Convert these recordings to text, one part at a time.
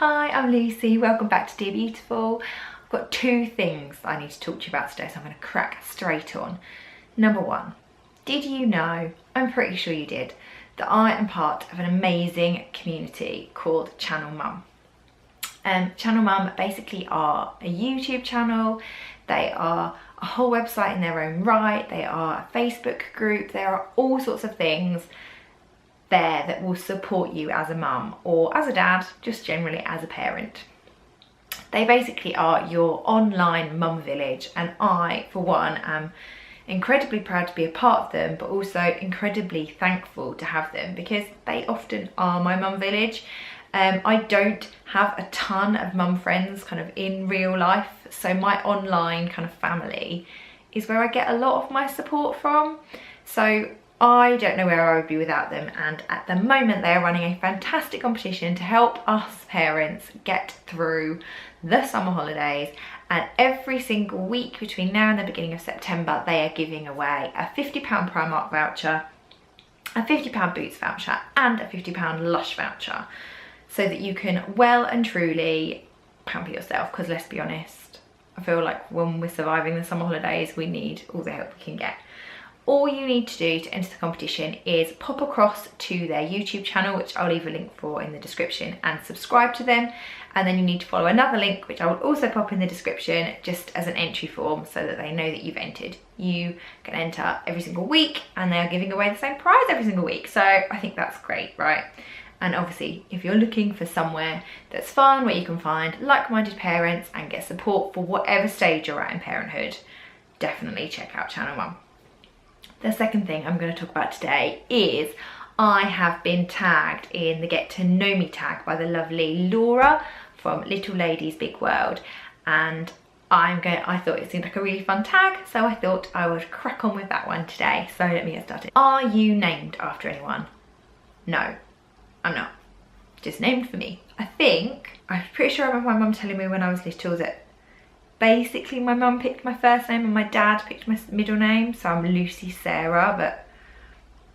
Hi, I'm Lucy, welcome back to Dear Beautiful. I've got two things I need to talk to you about today, so I'm going to crack straight on. Number one, did you know, I'm pretty sure you did, that I am part of an amazing community called Channel Mum. Channel Mum basically are a YouTube channel, they are a whole website in their own right, they are a Facebook group, there are all sorts of things there that will support you as a mum or as a dad, just generally as a parent. They basically are your online mum village, and I, for one, am incredibly proud to be a part of them, but also incredibly thankful to have them because they often are my mum village. I don't have a ton of mum friends kind of in real life, so my online kind of family is where I get a lot of my support from. So I don't know where I would be without them, and at the moment they are running a fantastic competition to help us parents get through the summer holidays, and every single week between now and the beginning of September they are giving away a £50 Primark voucher, a £50 Boots voucher and a £50 Lush voucher, so that you can well and truly pamper yourself, because let's be honest, I feel like when we're surviving the summer holidays we need all the help we can get. All you need to do to enter the competition is pop across to their YouTube channel, which I'll leave a link for in the description, and subscribe to them. And then you need to follow another link, which I will also pop in the description, just as an entry form so that they know that you've entered. You can enter every single week and they are giving away the same prize every single week. So I think that's great, right? And obviously, if you're looking for somewhere that's fun, where you can find like-minded parents and get support for whatever stage you're at in parenthood, definitely check out Channel Mum. The second thing I'm going to talk about today is I have been tagged in the Get to Know Me tag by the lovely Laura from Little Ladies Big World, and I thought it seemed like a really fun tag, so I thought I would crack on with that one today. So let me get started. Are you named after anyone? No, I'm not. Just named for me. I'm pretty sure I remember my mum telling me when I was little that basically my mum picked my first name and my dad picked my middle name, so I'm Lucy Sarah, but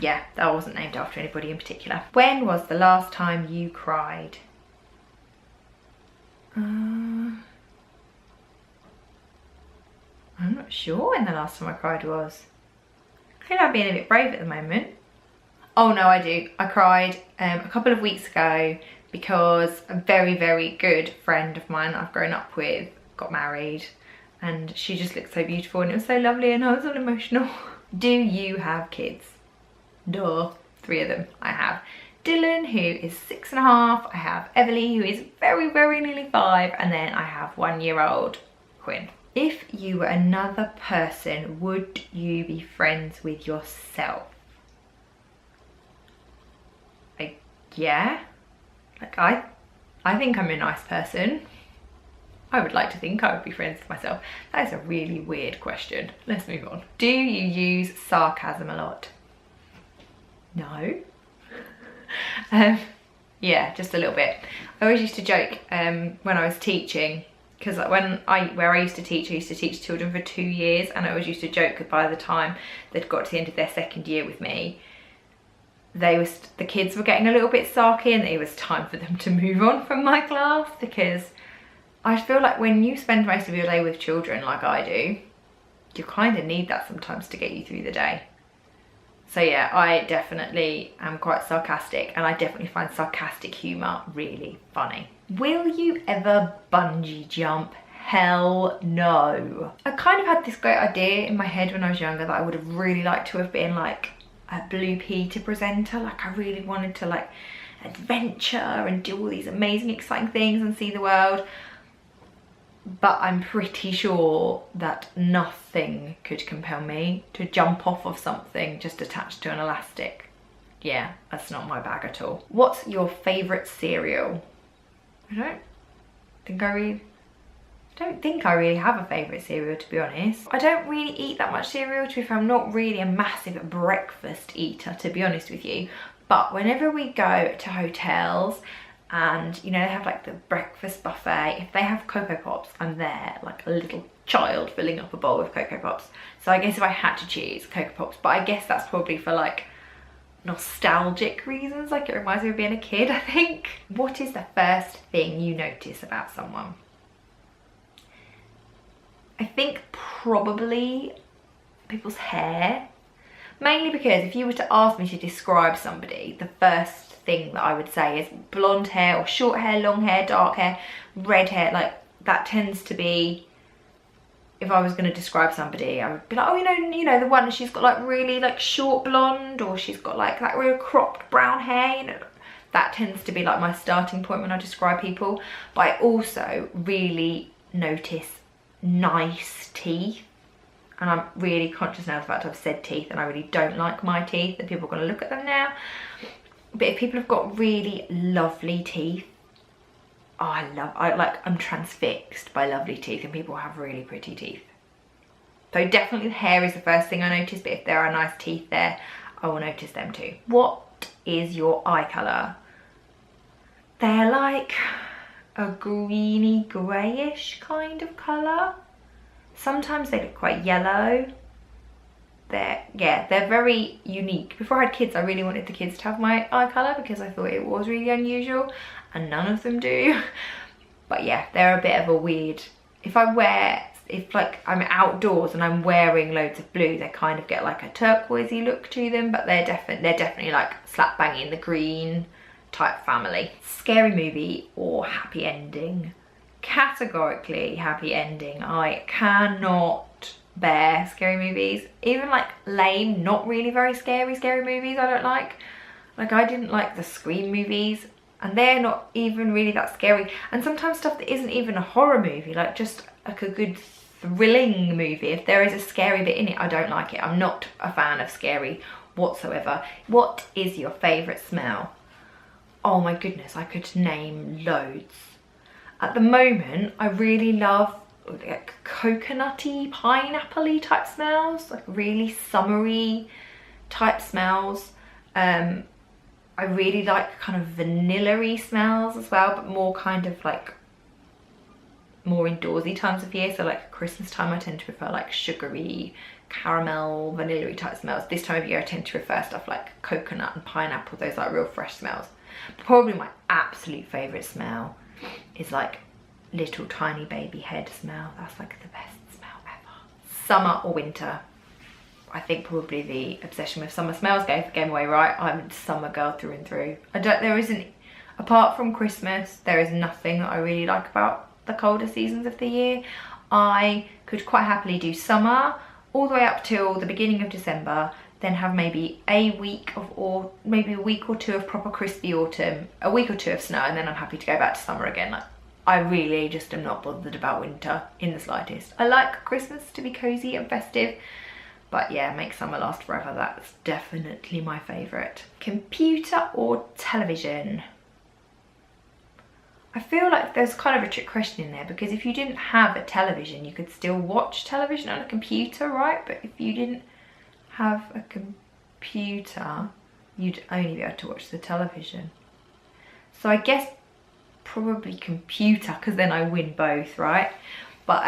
yeah, that wasn't named after anybody in particular. When was the last time you cried? I'm not sure when the last time I cried was. I think I'm being a bit brave at the moment. Oh no, I do. I cried a couple of weeks ago because a very, very good friend of mine I've grown up with got married, and she just looked so beautiful and it was so lovely, and I was all emotional. Do you have kids? Duh, 3 of them I have. Dylan, who is 6.5, I have Everly, who is very, very nearly 5, and then I have 1-year-old Quinn. If you were another person, would you be friends with yourself? Yeah, like I think I'm a nice person. I would like to think I would be friends with myself. That is a really weird question. Let's move on. Do you use sarcasm a lot? No. Yeah, just a little bit. I always used to joke when I was teaching, because like where I used to teach children for 2 years, and I always used to joke that by the time they'd got to the end of their 2nd year with me, the kids were getting a little bit sarky and it was time for them to move on from my class, because I feel like when you spend most of your day with children like I do, you kind of need that sometimes to get you through the day. So yeah, I definitely am quite sarcastic, and I definitely find sarcastic humour really funny. Will you ever bungee jump? Hell no. I kind of had this great idea in my head when I was younger that I would have really liked to have been like a Blue Peter presenter. Like I really wanted to like adventure and do all these amazing exciting things and see the world. But I'm pretty sure that nothing could compel me to jump off of something just attached to an elastic. Yeah, that's not my bag at all. What's your favourite cereal? I don't think I really have a favourite cereal, to be honest. I don't really eat that much cereal, to be fair. I'm not really a massive breakfast eater, to be honest with you. But whenever we go to hotels and you know they have like the breakfast buffet, if they have Cocoa Pops, I'm there like a little child filling up a bowl with Cocoa Pops. So I guess if I had to choose, Cocoa Pops, but I guess that's probably for like nostalgic reasons, like it reminds me of being a kid, I think. What is the first thing you notice about someone? I think probably people's hair. Mainly because if you were to ask me to describe somebody, the first thing that I would say is blonde hair or short hair, long hair, dark hair, red hair. Like that tends to be, if I was going to describe somebody, I would be like, oh, you know, the one, she's got like really like short blonde, or she's got like that real cropped brown hair, you know. That tends to be like my starting point when I describe people. But I also really notice nice teeth. And I'm really conscious now of the fact I've said teeth, and I really don't like my teeth, and people are going to look at them now. But if people have got really lovely teeth, oh, I'm transfixed by lovely teeth, and people have really pretty teeth. So definitely the hair is the first thing I notice, but if there are nice teeth there, I will notice them too. What is your eye colour? They're like a greeny greyish kind of colour. Sometimes they look quite yellow. They're very unique. Before I had kids, I really wanted the kids to have my eye colour because I thought it was really unusual, and none of them do. But yeah, they're a bit of a weird, if like I'm outdoors and I'm wearing loads of blue, they kind of get like a turquoisey look to them, but they're definitely like slap bang in the green type family. Scary movie or happy ending? Categorically happy ending. I cannot bear scary movies. Even like lame, not really very scary movies I don't like. Like I didn't like the Scream movies, and they're not even really that scary. And sometimes stuff that isn't even a horror movie, like just like a good thrilling movie, if there is a scary bit in it, I don't like it. I'm not a fan of scary whatsoever. What is your favourite smell? Oh my goodness, I could name loads. At the moment, I really love like coconutty, pineapple-y type smells, like really summery type smells. I really like kind of vanilla-y smells as well, but more kind of like more indoorsy times of year. So like Christmas time, I tend to prefer like sugary, caramel, vanilla-y type smells. This time of year, I tend to prefer stuff like coconut and pineapple, those like real fresh smells. Probably my absolute favourite smell is like little tiny baby head smell. That's like the best smell ever. Summer or winter? I think probably the obsession with summer smells game away, right? I'm a summer girl through and through. Apart from Christmas, there is nothing that I really like about the colder seasons of the year. I could quite happily do summer all the way up till the beginning of December, then have maybe a week or two of proper crispy autumn, a week or two of snow, and then I'm happy to go back to summer again. Like, I really just am not bothered about winter in the slightest. I like Christmas to be cozy and festive, but yeah, make summer last forever. That's definitely my favourite. Computer or television? I feel like there's kind of a trick question in there, because if you didn't have a television, you could still watch television on a computer, right? But if you didn't have a computer, you'd only be able to watch the television. So I guess probably computer, because then I win both, right? But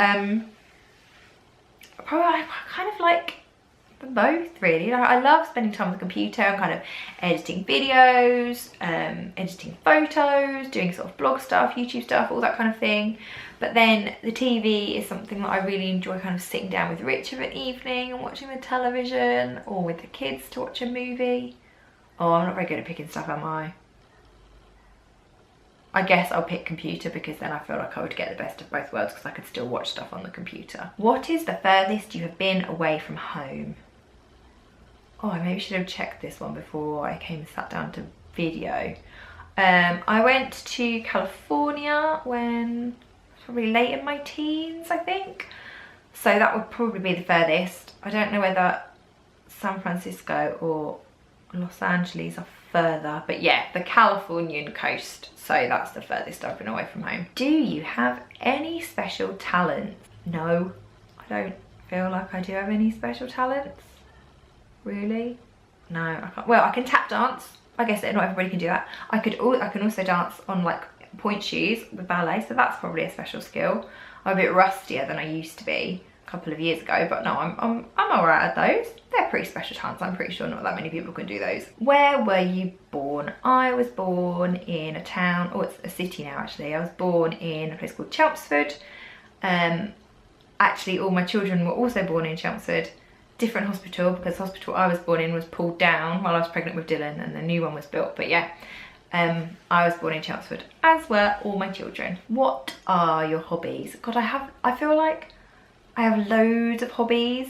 probably I kind of like both, really. I love spending time on the computer and kind of editing videos, editing photos, doing sort of blog stuff, YouTube stuff, all that kind of thing. But then the TV is something that I really enjoy, kind of sitting down with Rich of an evening and watching the television, or with the kids to watch a movie. Oh, I'm not very good at picking stuff, am I? I guess I'll pick computer, because then I feel like I would get the best of both worlds, because I could still watch stuff on the computer. What is the furthest you have been away from home? Oh, I maybe should have checked this one before I came and sat down to video. I went to California when probably late in my teens, I think. So that would probably be the furthest. I don't know whether San Francisco or Los Angeles are further, but yeah, the Californian coast. So that's the furthest I've been away from home. Do you have any special talents? No, I don't feel like I do have any special talents. Really? No, I can't. Well, I can tap dance. I guess not everybody can do that. I can also dance on like point shoes with ballet, so that's probably a special skill. I'm a bit rustier than I used to be. couple of years ago, but no, I'm alright at those. They're pretty special times. I'm pretty sure not that many people can do those. Where were you born? I was born in a town, oh, it's a city now actually. I was born in a place called Chelmsford. Actually, all my children were also born in Chelmsford. Different hospital, because the hospital I was born in was pulled down while I was pregnant with Dylan, and the new one was built. But yeah, I was born in Chelmsford, as were all my children. What are your hobbies? God, I feel like I have loads of hobbies.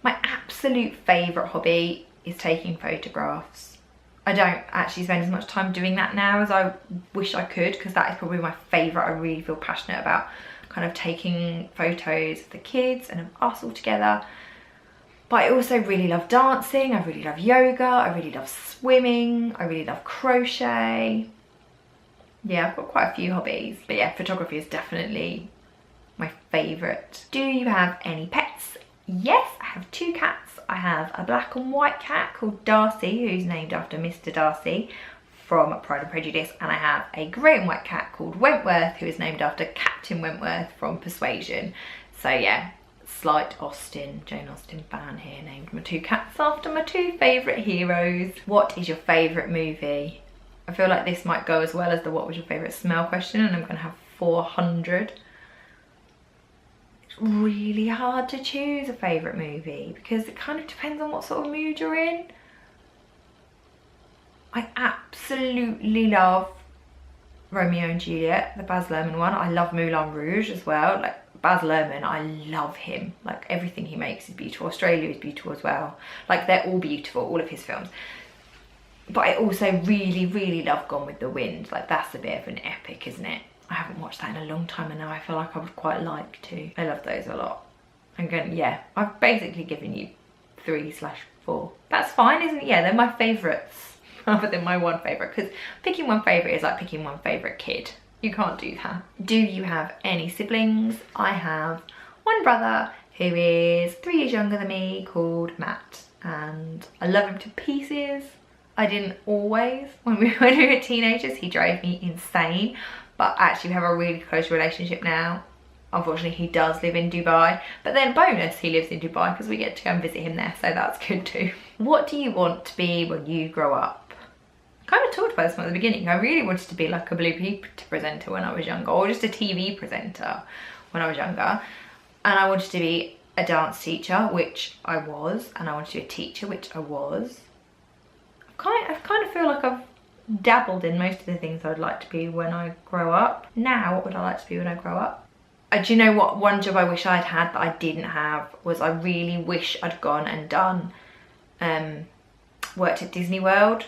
My absolute favourite hobby is taking photographs. I don't actually spend as much time doing that now as I wish I could, because that is probably my favourite. I really feel passionate about kind of taking photos of the kids and of us all together. But I also really love dancing, I really love yoga, I really love swimming, I really love crochet. Yeah, I've got quite a few hobbies. But yeah, photography is definitely my favourite. Do you have any pets? Yes, I have 2 cats. I have a black and white cat called Darcy, who's named after Mr. Darcy from Pride and Prejudice, and I have a grey and white cat called Wentworth, who is named after Captain Wentworth from Persuasion. So yeah, slight Jane Austen fan here, named my 2 cats after my 2 favourite heroes. What is your favourite movie? I feel like this might go as well as the what was your favourite smell question, and I'm going to have 400. It's really hard to choose a favourite movie because it kind of depends on what sort of mood you're in. I absolutely love Romeo and Juliet, the Baz Luhrmann one. I love Moulin Rouge as well. Like Baz Luhrmann, I love him. Like everything he makes is beautiful. Australia is beautiful as well. Like they're all beautiful, all of his films. But I also really, really love Gone with the Wind. Like that's a bit of an epic, isn't it? I haven't watched that in a long time and now I feel like I would quite like to. I love those a lot. I'm going, yeah, I've basically given you 3/4. That's fine, isn't it? Yeah, they're my favourites rather than my one favourite, because picking one favourite is like picking one favourite kid. You can't do that. Do you have any siblings? I have one brother who is 3 years younger than me called Matt, and I love him to pieces. I didn't always. When we were teenagers, he drove me insane, but actually we have a really close relationship now. Unfortunately, he does live in Dubai, but then bonus, he lives in Dubai because we get to go and visit him there, so that's good too. What do you want to be when you grow up? Kind of talked about this at the beginning. I really wanted to be like a Blue Peter presenter when I was younger, or just a TV presenter when I was younger. And I wanted to be a dance teacher, which I was, and I wanted to be a teacher, which I was. I kind of feel like I've dabbled in most of the things I'd like to be when I grow up. Now, what would I like to be when I grow up? Do you know what? One job I wish I'd had that I didn't have was I really wish I'd gone and done, worked at Disney World.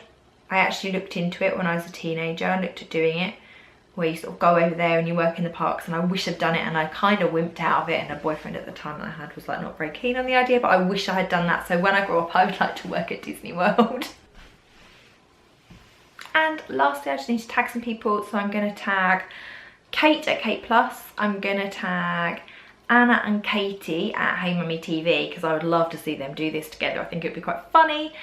I actually looked into it when I was a teenager. I looked at doing it, where you sort of go over there and you work in the parks, and I wish I'd done it, and I kind of wimped out of it, and a boyfriend at the time that I had was like not very keen on the idea, but I wish I had done that. So when I grow up, I would like to work at Disney World. And lastly, I just need to tag some people. So I'm going to tag Kate at Kate Plus. I'm going to tag Anna and Katie at Hey Mummy TV, because I would love to see them do this together. I think it would be quite funny.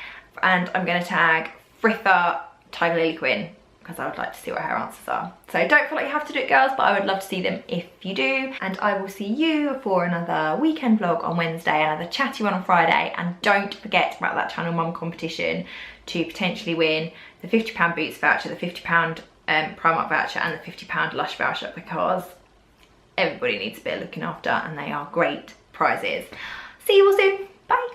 And I'm going to tag Fritha Tiger Lily Quinn, because I would like to see what her answers are. So don't feel like you have to do it, girls, but I would love to see them if you do. And I will see you for another weekend vlog on Wednesday, another chatty one on Friday. And don't forget about that Channel Mum competition to potentially win the £50 Boots voucher, the £50 Primark voucher, and the £50 Lush voucher, because everybody needs a bit of looking after and they are great prizes. See you all soon. Bye.